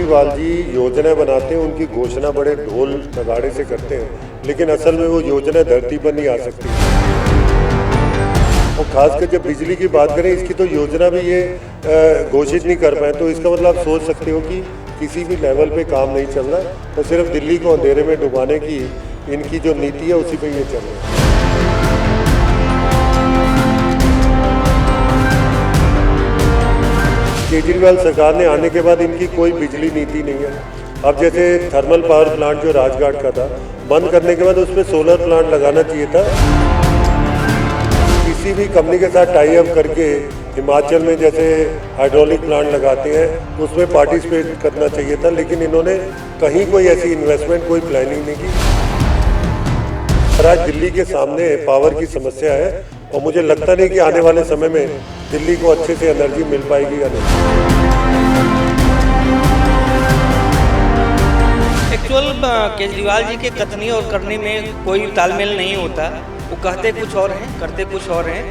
केजरीवाल जी योजनाएं बनाते हैं, उनकी घोषणा बड़े ढोल नगाड़े से करते हैं, लेकिन असल में वो योजना धरती पर नहीं आ सकती। और खासकर जब बिजली की बात करें, इसकी तो योजना भी ये घोषित नहीं कर पाए, तो इसका मतलब आप सोच सकते हो कि किसी भी लेवल पे काम नहीं चल रहा है, तो सिर्फ दिल्ली को अंधेरे में डुबाने की इनकी जो नीति है उसी पे ये चल रहा है। केजरीवाल सरकार ने आने के बाद इनकी कोई बिजली नीति नहीं है। अब जैसे थर्मल पावर प्लांट जो राजघाट का था, बंद करने के बाद उसमें सोलर प्लांट लगाना चाहिए था। किसी भी कंपनी के साथ टाई अप करके हिमाचल में जैसे हाइड्रोलिक प्लांट लगाते हैं, उसमें पार्टिसिपेट करना चाहिए था, लेकिन इन्होंने कहीं कोई ऐसी इन्वेस्टमेंट, कोई प्लानिंग नहीं की। आज दिल्ली के सामने पावर की समस्या है और मुझे लगता नहीं कि आने वाले समय में दिल्ली को अच्छे से एनर्जी मिल पाएगी या नहीं। एक्चुअल केजरीवाल जी के कथनी और करनी में कोई तालमेल नहीं होता। वो कहते कुछ और हैं, करते कुछ और हैं।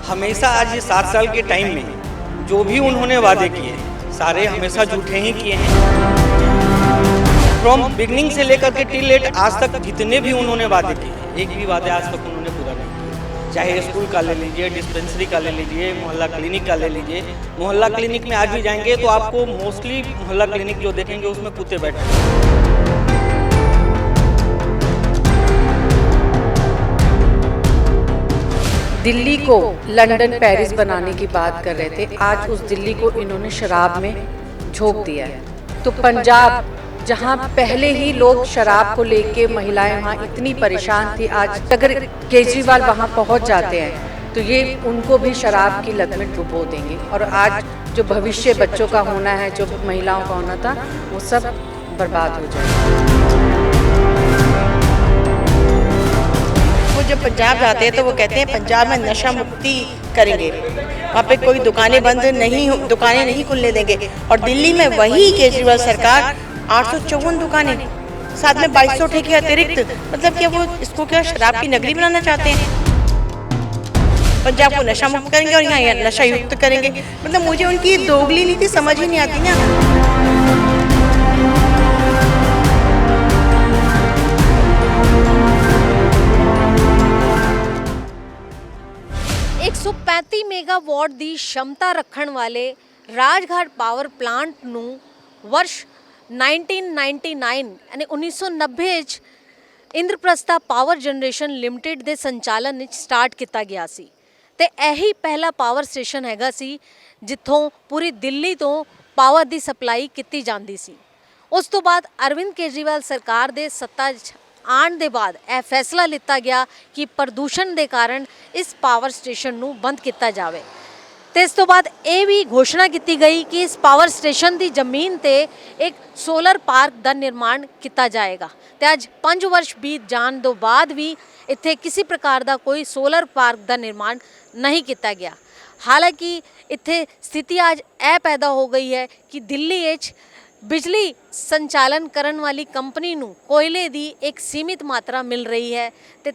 हमेशा आज ये 7 साल के टाइम में जो भी उन्होंने वादे किए सारे हमेशा झूठे ही किए हैं। फ्रॉम बिगनिंग से लेकर के टिल लेट आज तक जितने भी उन्होंने वादे किए, एक भी वादे आज तक उन्होंने पूरा नहीं किया। चाहे स्कूल का ले लीजिए, डिस्पेंसरी का ले लीजिए, मोहल्ला क्लिनिक का ले लीजिए। मोहल्ला क्लिनिक में आज भी जाएंगे तो आपको मोस्टली मोहल्ला क्लिनिक जो देखेंगे उसमें कुत्ते बैठे हैं। दिल्ली को लंदन पेरिस बनाने की बात कर रहे थे, आज उस दिल्ली को इन्होंने शराब में झोंक दिया है। तो पंजाब, जहां पहले ही लोग शराब को लेके महिलाएं वहां इतनी परेशान थी, आज अगर केजरीवाल वहां पहुंच जाते हैं तो ये उनको भी शराब की लत में डुबो देंगे और आज जो भविष्य बच्चों का होना है, जो महिलाओं का होना था, वो सब बर्बाद हो जाएगा। वो जब पंजाब जाते हैं तो वो कहते हैं पंजाब में नशा मुक्ति करेंगे, वहाँ पे कोई दुकानें नहीं खुलने देंगे। और दिल्ली में वही केजरीवाल सरकार 854 दुकानें, साथ में 2200 ठेके अतिरिक्त। मतलब क्या वो इसको क्या शराब की नगरी बनाना चाहते हैं? पंजाब को नशा मुक्त करेंगे और यहाँ नशा युक्त करेंगे। मतलब मुझे उनकी दोगली नीति समझ ही नहीं आती ना। 135 मेगावाट ਦੀ क्षमता ਰੱਖਣ ਵਾਲੇ ਰਾਜਘਾਟ ਪਾਵਰ ਪਲਾਂਟ ਨੂੰ वर्ष 1999 यानी 1990 ਵਿੱਚ ਇੰਦਰਪ੍ਰਸਥਾ ਪਾਵਰ ਜਨਰੇਸ਼ਨ ਲਿਮਟਿਡ ਦੇ ਸੰਚਾਲਨ ਵਿੱਚ ਸਟਾਰਟ ਕੀਤਾ ਗਿਆ ਸੀ ਤੇ ਇਹੀ ਪਹਿਲਾ ਪਾਵਰ ਸਟੇਸ਼ਨ ਹੈਗਾ ਸੀ ਜਿੱਥੋਂ ਪੂਰੀ ਦਿੱਲੀ ਤੋਂ ਪਾਵਰ ਦੀ ਸਪਲਾਈ ਕੀਤੀ ਜਾਂਦੀ ਸੀ। ਉਸ ਤੋਂ ਬਾਅਦ ਅਰਵਿੰਦ ਕੇਜਰੀਵਾਲ ਸਰਕਾਰ ਦੇ ਸੱਤਾ आने के बाद यह फैसला लिया गया कि प्रदूषण के कारण इस पावर स्टेशन को बंद किया जाए। तो इस तो बाद ये भी घोषणा की गई कि इस पावर स्टेशन की जमीन ते एक सोलर पार्क का निर्माण किया जाएगा। तो अज 5 वर्ष बीत जाने तो बाद भी इत्थे किसी प्रकार का कोई सोलर पार्क का निर्माण नहीं किया गया। हालांकि इत्थे स्थिति आज यह पैदा हो गई है कि दिल्ली बिजली संचालन करने वाली कंपनी नूं कोयले दी एक सीमित मात्रा मिल रही है। तो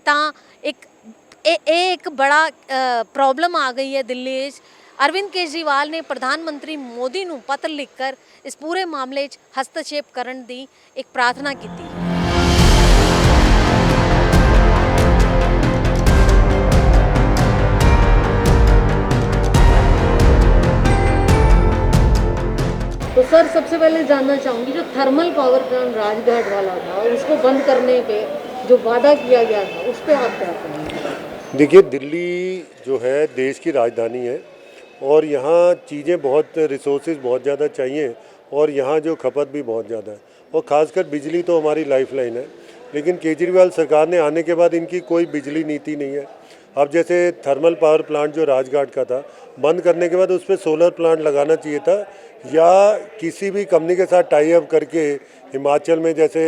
एक बड़ा प्रॉब्लम आ गई है दिल्ली। अरविंद केजरीवाल ने प्रधानमंत्री मोदी नूं पत्र लिखकर इस पूरे मामले हस्तक्षेप करने की एक प्रार्थना की। तो सर, सबसे पहले जानना चाहूँगी, जो थर्मल पावर प्लांट राजघाट वाला था और उसको बंद करने पे जो वादा किया गया था, उस पर आप क्या कहेंगे? देखिए, दिल्ली जो है देश की राजधानी है और यहाँ चीज़ें बहुत, रिसोर्सेज बहुत ज़्यादा चाहिए और यहाँ जो खपत भी बहुत ज़्यादा है और ख़ासकर बिजली तो हमारी लाइफलाइन है। लेकिन केजरीवाल सरकार ने आने के बाद इनकी कोई बिजली नीति नहीं है। अब जैसे थर्मल पावर प्लांट जो राजघाट का था, बंद करने के बाद उस पर सोलर प्लांट लगाना चाहिए था या किसी भी कंपनी के साथ टाई अप करके हिमाचल में जैसे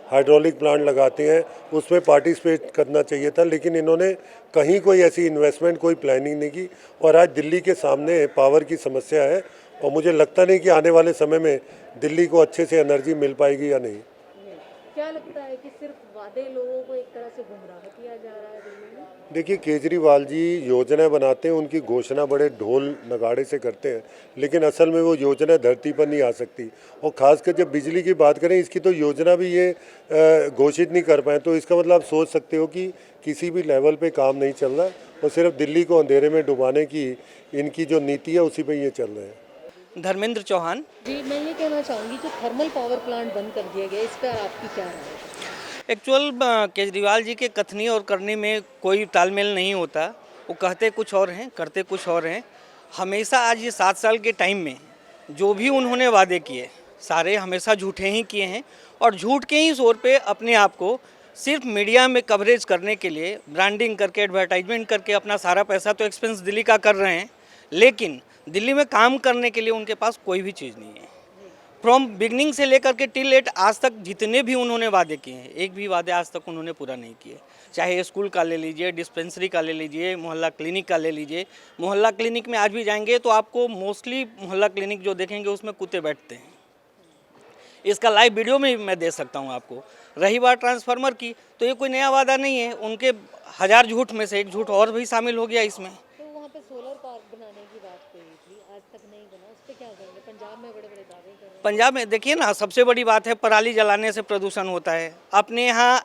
हाइड्रोलिक प्लांट लगाते हैं उसमें पार्टिसिपेट करना चाहिए था, लेकिन इन्होंने कहीं कोई ऐसी इन्वेस्टमेंट, कोई प्लानिंग नहीं की और आज दिल्ली के सामने पावर की समस्या है और मुझे लगता नहीं कि आने वाले समय में दिल्ली को अच्छे से एनर्जी मिल पाएगी या नहीं। क्या लगता है कि सिर्फ वादे लोगों को एक तरह से गुमराह किया जा रहा है दिल्ली में? देखिए, केजरीवाल जी योजनाएं बनाते हैं, उनकी घोषणा बड़े ढोल नगाड़े से करते हैं, लेकिन असल में वो योजना धरती पर नहीं आ सकती। और ख़ासकर जब बिजली की बात करें, इसकी तो योजना भी ये घोषित नहीं कर पाए, तो इसका मतलब आप सोच सकते हो कि किसी भी लेवल पे काम नहीं चल रहा और सिर्फ दिल्ली को अंधेरे में डुबाने की इनकी जो नीति है उसी पे ये चल रहे हैं। धर्मेंद्र चौहान। जी, मैं ये कहना चाहूँगी जो थर्मल पावर प्लांट बंद कर दिया गया, इस पर आपकी क्या राय है? एक्चुअल केजरीवाल जी के कथनी और करनी में कोई तालमेल नहीं होता। वो कहते कुछ और हैं, करते कुछ और हैं। हमेशा आज ये 7 साल के टाइम में जो भी उन्होंने वादे किए सारे हमेशा झूठे ही किए हैं, और झूठ के ही जोर पे अपने आप को सिर्फ मीडिया में कवरेज करने के लिए ब्रांडिंग करके, एडवर्टाइजमेंट करके अपना सारा पैसा तो एक्सपेंस दिल्ली का कर रहे हैं, लेकिन दिल्ली में काम करने के लिए उनके पास कोई भी चीज़ नहीं है। फ्रॉम बिगनिंग से लेकर के टिल लेट आज तक जितने भी उन्होंने वादे किए हैं, एक भी वादे आज तक उन्होंने पूरा नहीं किए। चाहे स्कूल का ले लीजिए, डिस्पेंसरी का ले लीजिए, मोहल्ला क्लिनिक का ले लीजिए। मोहल्ला क्लिनिक में आज भी जाएंगे तो आपको मोस्टली मोहल्ला क्लिनिक जो देखेंगे उसमें कुत्ते बैठते हैं। इसका लाइव वीडियो में मैं दे सकता हूँ आपको। रही बात ट्रांसफार्मर की, तो ये कोई नया वादा नहीं है। उनके 1000 झूठ में से एक झूठ और भी शामिल हो गया इसमें। तो वहाँ पे सोलर पार्क बनाने की बात कही थी, आज तक नहीं बना, उस पर क्या कहेंगे? पंजाब में बड़े बड़े दावे कर रहे हैं। पंजाब में देखिए ना, सबसे बड़ी बात है पराली जलाने से प्रदूषण होता है। अपने यहाँ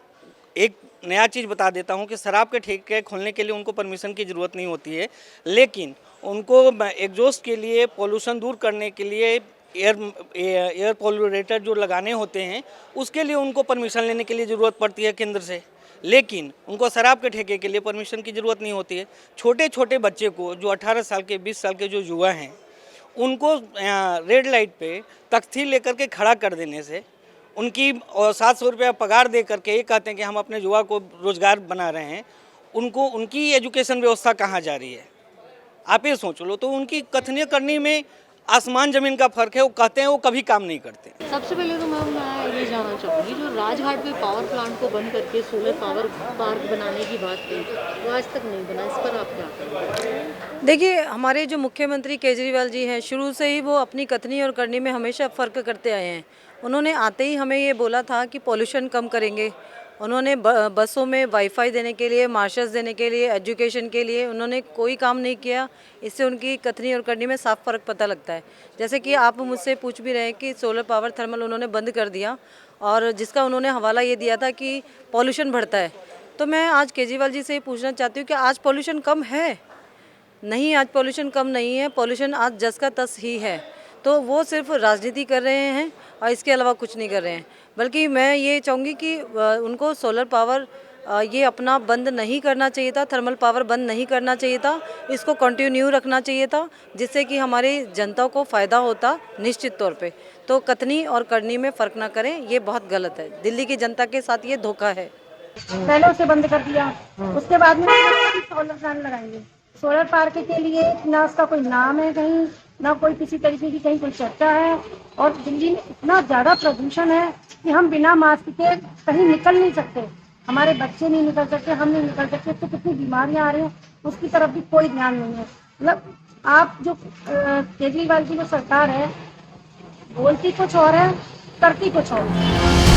एक नया चीज़ बता देता हूँ कि शराब के ठेके खोलने के लिए उनको परमिशन की ज़रूरत नहीं होती है, लेकिन उनको एग्जॉस्ट के लिए, पोल्यूशन दूर करने के लिए एयर पोल्यूरेटर जो लगाने होते हैं उसके लिए उनको परमिशन लेने के लिए ज़रूरत पड़ती है केंद्र से, लेकिन उनको शराब के ठेके के लिए परमिशन की ज़रूरत नहीं होती है। छोटे छोटे बच्चे को, जो 18 साल के, 20 साल के जो युवा हैं, उनको रेड लाइट पे तख्ती लेकर के खड़ा कर देने से, उनकी 700 रुपया पगार दे करके ये कहते हैं कि हम अपने युवा को रोज़गार बना रहे हैं, उनको उनकी एजुकेशन व्यवस्था कहाँ जा रही है? आप ये सोच लो। तो उनकी कथनी करनी में आसमान ज़मीन का फ़र्क है। वो कहते हैं, वो कभी काम नहीं करते। सबसे पहले तो मैं ये जानना चाहूँगी, जो राजघाट पे पावर प्लांट को बंद करके सोलर पावर पार्क बनाने की बात कही, वो आज तक नहीं बना, इस पर आप क्या कहेंगे? देखिए, हमारे जो मुख्यमंत्री केजरीवाल जी हैं, शुरू से ही वो अपनी कथनी और करनी में हमेशा फ़र्क करते आए हैं। उन्होंने आते ही हमें ये बोला था कि पॉल्यूशन कम करेंगे। उन्होंने बसों में वाईफाई देने के लिए, मार्शल्स देने के लिए, एजुकेशन के लिए उन्होंने कोई काम नहीं किया। इससे उनकी कथनी और करनी में साफ फ़र्क पता लगता है। जैसे कि आप मुझसे पूछ भी रहे हैं कि सोलर पावर थर्मल उन्होंने बंद कर दिया, और जिसका उन्होंने हवाला ये दिया था कि पॉल्यूशन बढ़ता है। तो मैं आज केजरीवाल जी से ये पूछना चाहती हूँ कि आज पॉल्यूशन कम है? नहीं, आज पॉल्यूशन कम नहीं है। पॉल्यूशन आज जस का तस ही है। तो वो सिर्फ राजनीति कर रहे हैं और इसके अलावा कुछ नहीं कर रहे हैं। बल्कि मैं ये चाहूँगी कि उनको सोलर पावर ये अपना बंद नहीं करना चाहिए था, थर्मल पावर बंद नहीं करना चाहिए था, इसको कंटिन्यू रखना चाहिए था, जिससे कि हमारी जनता को फ़ायदा होता निश्चित तौर पे। तो कथनी और करनी में फ़र्क ना करें, ये बहुत गलत है। दिल्ली की जनता के साथ ये धोखा है। पहले उसे बंद कर दिया, उसके बाद में सोलर प्लांट लगाएंगे। सोलर पार्क के लिए ना उसका कोई नाम है कहीं, ना कोई किसी तरीके की कहीं कोई चर्चा है। और दिल्ली में इतना ज़्यादा प्रदूषण है कि हम बिना मास्क के कहीं निकल नहीं सकते। हमारे बच्चे नहीं निकल सकते, हम नहीं निकल सकते। तो कितनी बीमारियां आ रही हैं, उसकी तरफ भी कोई ध्यान नहीं है। मतलब आप जो केजरीवाल की जो सरकार है, बोलती कुछ और है, करती कुछ और है।